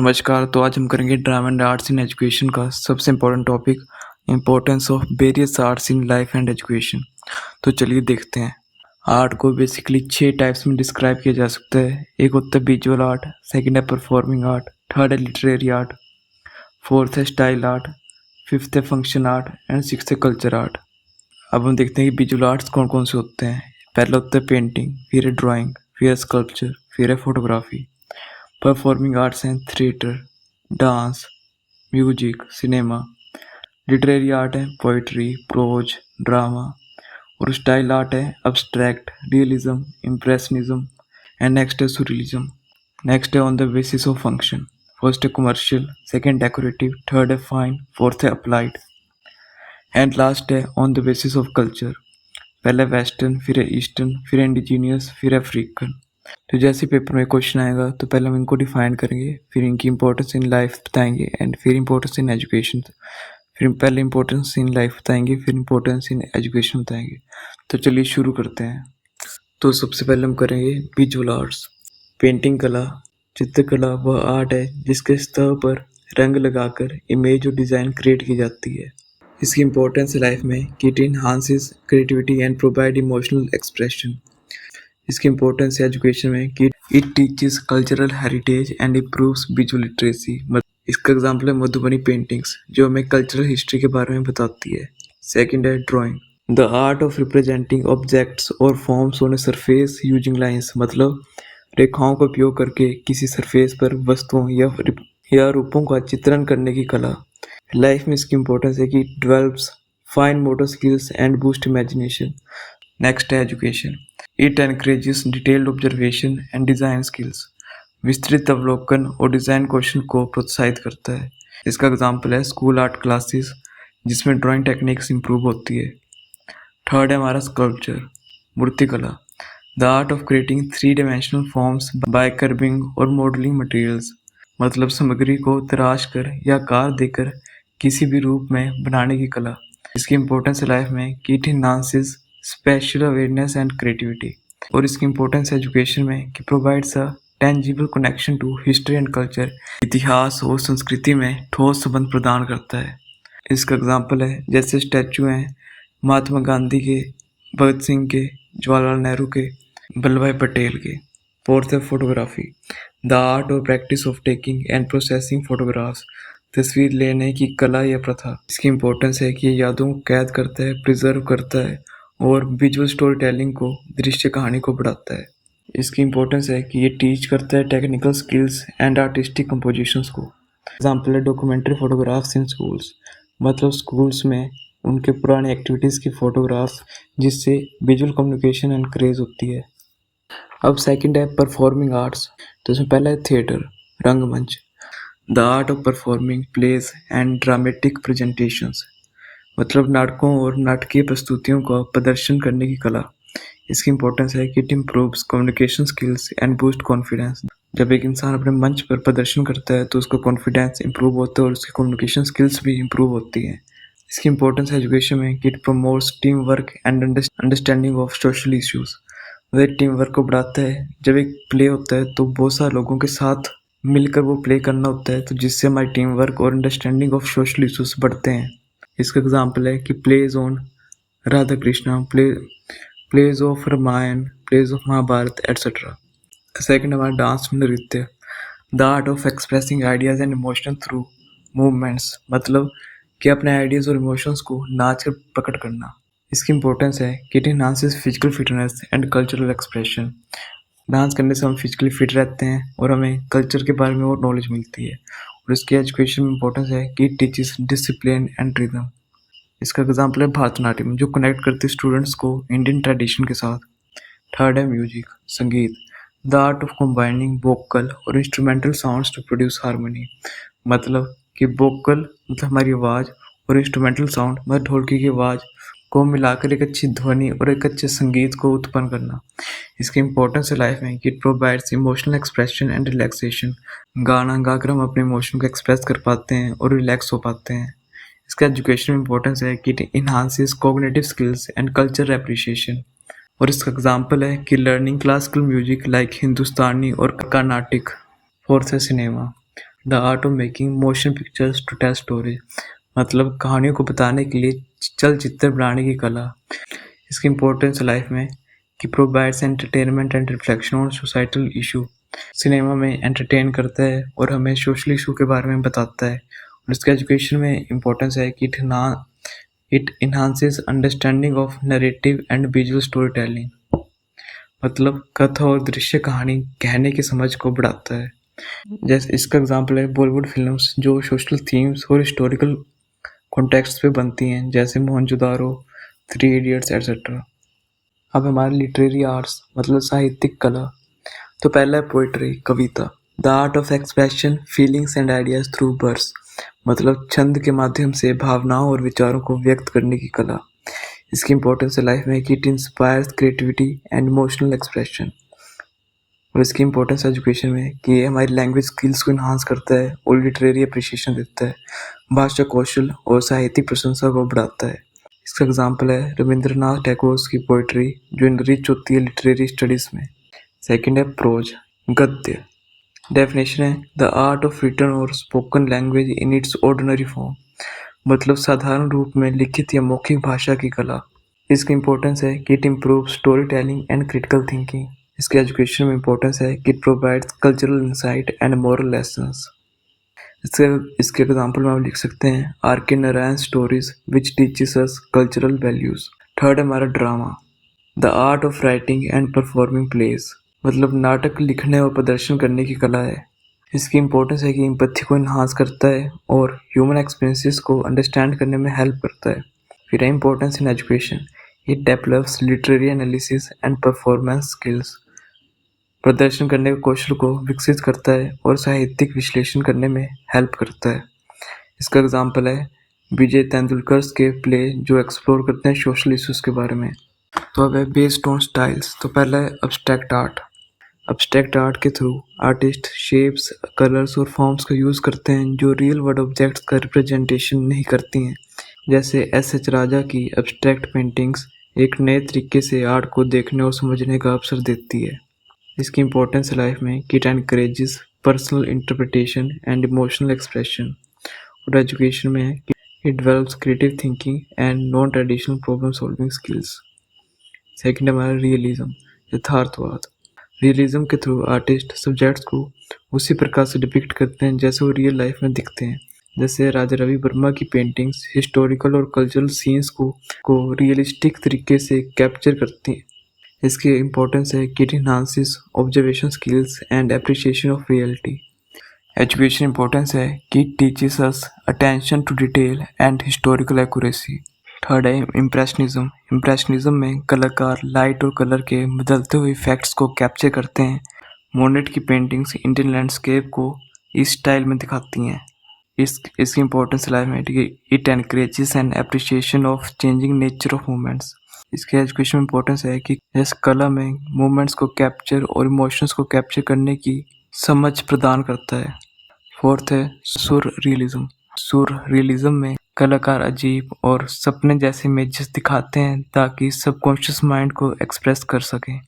नमस्कार। तो आज हम करेंगे drama and arts in education का सबसे important topic, importance of various arts in life and education. तो चलिए देखते हैं। आर्ट को बेसिकली 6 टाइप्स में डिस्क्राइब किया जा सकता है। एक होता है विजुअल आर्ट, सेकंड है परफॉर्मिंग आर्ट, थर्ड है लिटरेरी आर्ट, फोर्थ है स्टाइल आर्ट, फिफ्थ है फंक्शन आर्ट एंड सिक्स्थ है कल्चर आर्ट। अब हम देखते हैं कि विजुअल आर्ट्स कौन कौन से होते हैं। पहला होता है पेंटिंग, फिर है ड्राइंग, फिर है स्कल्पचर, फिर है फोटोग्राफी। परफॉर्मिंग आर्ट्स हैं theatre, dance, music, cinema. Literary art है पोइट्री, प्रोज, ड्रामा। और स्टाइल आर्ट है abstract, realism, impressionism and next है सुरियलिज्म। नेक्स्ट है on the basis of function. First है कमर्शियल, सेकंड डेकोरेटिव, थर्ड है फाइन, फोर्थ है applied and last है on the basis of culture. पहले western, फिर है ईस्टर्न, फिर है इंडिजीनियस, फिर है अफ्रीकन। तो जैसे पेपर में क्वेश्चन आएगा तो पहले हम इनको डिफाइन करेंगे, फिर इनकी इंपॉर्टेंस इन लाइफ बताएंगे एंड फिर इंपॉर्टेंस इन एजुकेशन। फिर पहले इंपॉर्टेंस इन लाइफ बताएंगे, फिर इंपॉर्टेंस इन एजुकेशन बताएंगे। तो चलिए शुरू करते हैं। तो सबसे पहले हम करेंगे विजुअल आर्ट्स। पेंटिंग कला, चित्रकला वह आर्ट है जिसके सतह पर रंग लगाकर इमेज और डिज़ाइन क्रिएट की जाती है। इसकी इंपॉर्टेंस लाइफ में कि it enhances creativity and provide emotional expression. इसकी इंपॉर्टेंस है एजुकेशन में कि it teaches cultural heritage and improves visual literacy. इसका एग्जाम्पल है मधुबनी पेंटिंग्स जो हमें कल्चरल हिस्ट्री के बारे में बताती है। सेकंड है drawing, the art of representing objects और forms on a surface using lines, मतलब रेखाओं का उपयोग करके किसी सरफेस पर वस्तुओं या रूपों का चित्रण करने की कला। लाइफ में इसकी इंपॉर्टेंस है कि develops fine motor skills and boost imagination. Next है education, it encourages detailed observation and design skills. विस्तृत अवलोकन और डिज़ाइन कौशल को प्रोत्साहित करता है। इसका एग्जाम्पल है स्कूल आर्ट क्लासेस जिसमें ड्राइंग टेक्निक्स इंप्रूव होती है। थर्ड है हमारा स्कल्पचर, मूर्तिकला, the art of creating 3 dimensional forms by carving और मॉडलिंग मटेरियल्स, मतलब सामग्री को तराश कर या आकार देकर किसी भी रूप में बनाने की कला। इसकी इंपॉर्टेंस है लाइफ में कि it enhances spatial awareness and creativity. और इसकी इंपॉर्टेंस एजुकेशन में कि provides a tangible connection to history and culture, इतिहास और संस्कृति में ठोस संबंध प्रदान करता है। इसका एग्जाम्पल है जैसे स्टैचू हैं महात्मा गांधी के, भगत सिंह के, जवाहरलाल नेहरू के, वल्लभ भाई पटेल के। फोर्थ है फोटोग्राफी, द आर्ट और practice of taking and processing photographs, तस्वीर लेने की कला या प्रथा। इसकी इंपॉर्टेंस है कि ये यादों को कैद करता है, प्रिजर्व करता है और विजुअल स्टोरी टेलिंग को, दृश्य कहानी को बढ़ाता है। इसकी इंपॉर्टेंस है कि ये टीच करता है technical skills and artistic compositions को। एग्जाम्पल है डॉक्यूमेंट्री फोटोग्राफ्स इन स्कूल्स, मतलब स्कूल्स में उनके पुराने एक्टिविटीज़ की फोटोग्राफ जिससे विजुअल कम्युनिकेशन एंड क्रेज होती है। अब सेकंड है परफॉर्मिंग आर्ट्स। तो इसमें पहला है थिएटर, रंगमंच, the art of performing plays and dramatic presentations, मतलब नाटकों और नाटकीय प्रस्तुतियों का प्रदर्शन करने की कला। इसकी इंपॉर्टेंस है कि it improves communication skills and boost confidence. जब एक इंसान अपने मंच पर प्रदर्शन करता है तो उसका कॉन्फिडेंस इंप्रूव होता है और उसकी कम्युनिकेशन स्किल्स भी इंप्रूव होती हैं। इसकी इंपॉर्टेंस है एजुकेशन में कि it promotes team work and understanding of social issues, मतलब टीम वर्क को बढ़ाता है। जब एक प्ले होता है तो बहुत सारे लोगों के साथ मिलकर वो प्ले करना होता है, तो जिससे हमारी टीम वर्क और अंडरस्टैंडिंग ऑफ सोशल इश्यूज बढ़ते हैं। इसका एग्जाम्पल है कि plays on Radha Krishna, plays of Ramayan, plays of Mahabharat etcetera. Second हमारा डांस, नृत्य, the art of expressing ideas and emotion through movements, मतलब कि अपने आइडियाज और इमोशंस को नाच कर प्रकट करना। इसकी इंपॉर्टेंस है कि it enhances physical fitness and cultural expression. Dance करने से हम फिजिकली फिट रहते हैं और हमें कल्चर के बारे में और नॉलेज मिलती है। और इसकी एजुकेशन में इंपॉर्टेंस है कि it teaches discipline and rhythm. इसका एग्जाम्पल है भरतनाट्यम जो कनेक्ट करती स्टूडेंट्स को इंडियन ट्रेडिशन के साथ। थर्ड है म्यूजिक, संगीत, the art of combining vocal और instrumental sounds to produce harmony, मतलब कि वोकल मतलब हमारी आवाज़ और इंस्ट्रूमेंटल साउंड मतलब ढोलकी की आवाज़ को मिलाकर एक अच्छी ध्वनि और एक अच्छे संगीत को उत्पन्न करना। इसकी इंपॉर्टेंस है लाइफ में कि it provides emotional expression and relaxation. गाना गाकर हम अपने इमोशन को एक्सप्रेस कर पाते हैं और रिलैक्स हो पाते हैं। इसका एजुकेशन में इंपॉर्टेंस है कि it enhances cognitive skills and culture appreciation. और इसका एग्जाम्पल है कि learning classical music like Hindustani और कर्नाटिक। फोर्थ है cinema, the art of making motion pictures to tell story, मतलब कहानियों को बताने के लिए चलचित्र बनाने की कला। इसकी इम्पोर्टेंस लाइफ में कि provides entertainment and reflection on societal issue. Cinema में एंटरटेन करता है और हमें सोशल इशू के बारे में बताता है। और इसके एजुकेशन में इम्पोर्टेंस है कि it enhances understanding of narrative and visual story telling, मतलब कथा और दृश्य कहानी कहने की समझ को बढ़ाता है। जैसे इसका एग्जांपल है बॉलीवुड फिल्म्स जो सोशल थीम्स और हिस्टोरिकल कॉन्टेक्स्ट पे बनती हैं, जैसे मोहनजोदारो, थ्री इडियट्स एटसेट्रा। अब हमारे लिटरेरी आर्ट्स मतलब साहित्यिक कला, तो पहला है पोइट्री, कविता, the art of expression feelings and ideas through verse, मतलब छंद के माध्यम से भावनाओं और विचारों को व्यक्त करने की कला। इसकी इम्पोर्टेंस है लाइफ में कि it inspires creativity and emotional expression. और इसकी इम्पोर्टेंस एजुकेशन में कि ये हमारी लैंग्वेज स्किल्स को इन्हांस करता है और लिटरेरी अप्रिशिएशन देता है, भाषा कौशल और साहित्यिक प्रशंसा को बढ़ाता है। इसका एग्जाम्पल है रविंद्रनाथ टैगोर की पोइट्री जो इनरिच होती है लिटरेरी स्टडीज़ में। सेकंड है प्रोज, गद्य। डेफिनेशन है द आर्ट ऑफ रिटन और spoken language in its ordinary form, मतलब साधारण रूप में लिखित या मौखिक भाषा की कला। इसकी इम्पोर्टेंस है कि it improve storytelling and critical thinking. इसके एजुकेशन में इम्पोर्टेंस है कि it provides cultural insight and moral lessons. इसके एग्जाम्पल में हम लिख सकते हैं R K Narayan stories which teaches us cultural values. Third है हमारा drama, the art of writing and performing plays, मतलब नाटक लिखने और प्रदर्शन करने की कला है। इसकी इम्पोर्टेंस है कि एम्पैथी को इन्हांस करता है और ह्यूमन एक्सपीरियंसेस को अंडरस्टैंड करने में हेल्प करता है। फिर है importance in education, it develops literary analysis and performance skills, प्रदर्शन करने के कौशल को विकसित करता है और साहित्यिक विश्लेषण करने में हेल्प करता है। इसका एग्जाम्पल है विजय तेंदुलकर के प्ले जो एक्सप्लोर करते हैं सोशल इश्यूज के बारे में। तो अब है बेस्ड ऑन स्टाइल्स, तो पहला है अब्स्ट्रैक्ट आर्ट। अब्स्ट्रैक्ट आर्ट के थ्रू आर्टिस्ट शेप्स, कलर्स और फॉर्म्स का यूज़ करते हैं जो रियल वर्ल्ड ऑब्जेक्ट्स का रिप्रेजेंटेशन नहीं करती हैं। जैसे एस.एच. राजा की अब्स्ट्रैक्ट पेंटिंग्स एक नए तरीके से आर्ट को देखने और समझने का अवसर देती है। इसकी इम्पोर्टेंस लाइफ में कि it encourages personal interpretation and emotional expression. और एजुकेशन में है कि it develops creative thinking and non traditional problem solving skills. Second हमारा रियलिज्म, यथार्थवाद। रियलिज्म के थ्रू आर्टिस्ट सब्जेक्ट्स को उसी प्रकार से डिपिक्ट करते हैं जैसे वो रियल लाइफ में दिखते हैं। जैसे राजा रवि वर्मा की पेंटिंग्स हिस्टोरिकल और कल्चरल सीन्स को रियलिस्टिक तरीके से कैप्चर करती हैं। इसकी इम्पोर्टेंस है कि it enhances observation skills and appreciation of reality. Education importance है कि it teaches us attention to detail and historical accuracy. Third है इम्प्रेशनिज्म। इम्प्रेशनिज्म में कलाकार लाइट और कलर के बदलते हुए इफेक्ट्स को कैप्चर करते हैं। मोनेट की पेंटिंग्स इंडियन लैंडस्केप को इस स्टाइल में दिखाती हैं। इसकी इम्पोर्टेंस लाइफ में it encourages an appreciation of changing nature of movements. इसके एजुकेशन में इम्पोर्टेंस है कि इस कला में मूवमेंट्स को कैप्चर और इमोशंस को कैप्चर करने की समझ प्रदान करता है। फोर्थ है सुर रियलिज्म। सुर रियलिज्म में कलाकार अजीब और सपने जैसे इमेजेस दिखाते हैं ताकि सबकॉन्शियस माइंड को एक्सप्रेस कर सकें।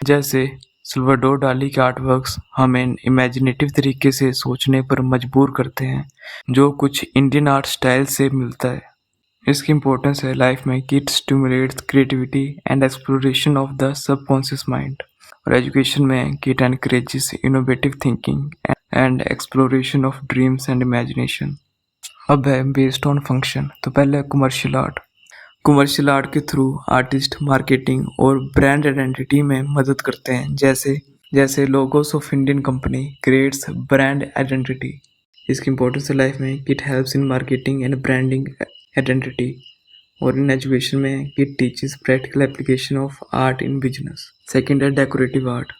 जैसे सल्वाडोर डाली के आर्टवर्क्स हमें इमेजिनेटिव तरीके से सोचने पर मजबूर करते हैं, जो कुछ इंडियन आर्ट स्टाइल से मिलता है। इसकी इम्पोर्टेंस है लाइफ में कि it stimulates creativity and exploration of the subconscious mind. और एजुकेशन में कि it encourages innovative thinking and exploration of dreams and imagination. अब है बेस्ड ऑन फंक्शन, तो पहले है कमर्शियल आर्ट। कमर्शियल आर्ट के थ्रू आर्टिस्ट मार्केटिंग और ब्रांड आइडेंटिटी में मदद करते हैं। जैसे logos of Indian company creates brand identity. इसकी इम्पोर्टेंस है लाइफ में कि it helps in marketing and branding identity. और इन एजुकेशन में कि it teaches practical application of art in business. Second है डेकोरेटिव आर्ट।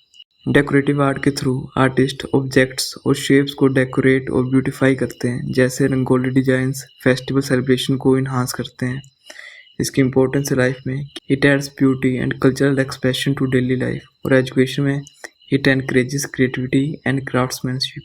डेकोरेटिव आर्ट के through artist objects और शेप्स को डेकोरेट और ब्यूटीफाई करते हैं। जैसे रंगोली डिजाइंस फेस्टिवल सेलिब्रेशन को इन्हांस करते हैं। इसकी इम्पोर्टेंस है लाइफ में it adds beauty and cultural expression to daily life. और एजुकेशन में it encourages creativity and craftsmanship.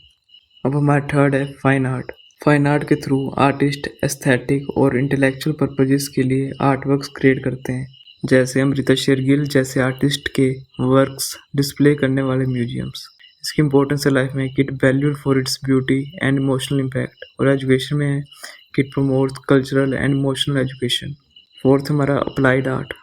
अब हमारा थर्ड है फाइन आर्ट। फाइन आर्ट के थ्रू आर्टिस्ट एस्थेटिक और इंटेलेक्चुअल पर्पजेस के लिए आर्टवर्क्स क्रिएट करते हैं। जैसे अमृता शेरगिल जैसे आर्टिस्ट के वर्क्स डिस्प्ले करने वाले म्यूजियम्स। इसकी इंपॉर्टेंस है लाइफ में कि it valued for its beauty and emotional impact. और एजुकेशन में है कि it promotes cultural and emotional education. Fourth हमारा अप्लाइड आर्ट।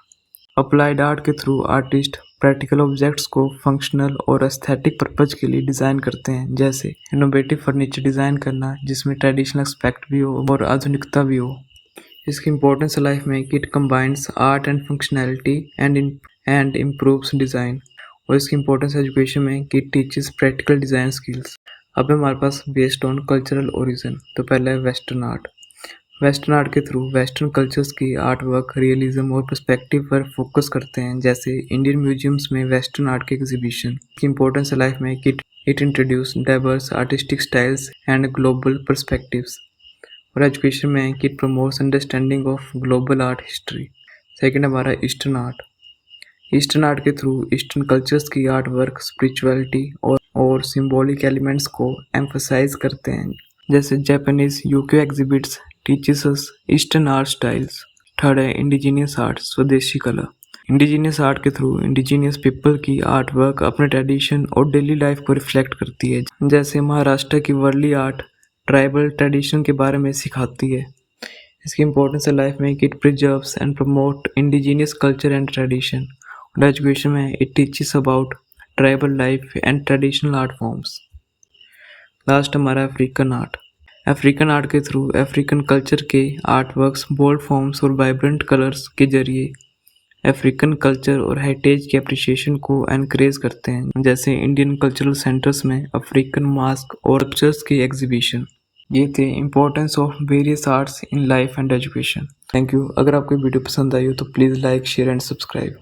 अप्लाइड आर्ट के थ्रू आर्टिस्ट प्रैक्टिकल ऑब्जेक्ट्स को फंक्शनल और एस्थेटिक पर्पज के लिए डिज़ाइन करते हैं, जैसे इनोवेटिव फर्नीचर डिज़ाइन करना जिसमें ट्रेडिशनल एस्पेक्ट भी हो और आधुनिकता भी हो। इसकी इंपॉर्टेंस लाइफ में कि it combines art and functionality and improves design. और इसकी इंपॉर्टेंस एजुकेशन में कि it teaches practical design skills. अब है हमारे पास बेस्ड ऑन कल्चरल ओरिजिन। तो पहला है वेस्टर्न आर्ट। वेस्टर्न आर्ट के थ्रू वेस्टर्न कल्चर्स की आर्ट वर्क रियलिज्म और पर्सपेक्टिव पर फोकस करते हैं, जैसे इंडियन म्यूजियम्स में वेस्टर्न आर्ट के एग्जीबिशन की इंपॉर्टेंस है लाइफ में कि it introduce diverse artistic styles and global perspectives. और एजुकेशन में है कि it promotes understanding of global art history. Second हमारा ईस्टर्न आर्ट। ईस्टर्न आर्ट के थ्रू ईस्टर्न कल्चर्स की आर्ट वर्क स्पिरिचुअलिटी और सिंबॉलिक एलिमेंट्स को एम्फसाइज करते हैं, जैसे Japanese ukiyo exhibits teaches us eastern art styles. Third है इंडिजीनियस आर्ट, स्वदेशी कला। इंडिजीनियस आर्ट के थ्रू इंडिजीनियस पीपल की आर्ट वर्क अपने ट्रेडिशन और डेली लाइफ को रिफ्लेक्ट करती है, जैसे महाराष्ट्र की वर्ली आर्ट ट्राइबल ट्रेडिशन के बारे में सिखाती है। इसकी इंपॉर्टेंस है लाइफ में कि it preserves and promote indigenous culture and tradition. और एजुकेशन में it teaches about tribal life and traditional art forms. Last हमारा अफ्रीकन आर्ट। अफ्रीकन आर्ट के थ्रू अफ्रीकन कल्चर के आर्ट वर्क्स बोल्ड फॉर्म्स और vibrant colours के जरिए African culture और heritage की अप्रिसिएशन को एनकरेज करते हैं, जैसे इंडियन कल्चरल सेंटर्स में अफ्रीकन मास्क और स्कल्पचर्स की एग्जीबिशन। ये थे importance of various arts in life and education. Thank you. अगर आपको वीडियो पसंद आई हो तो please like share and subscribe.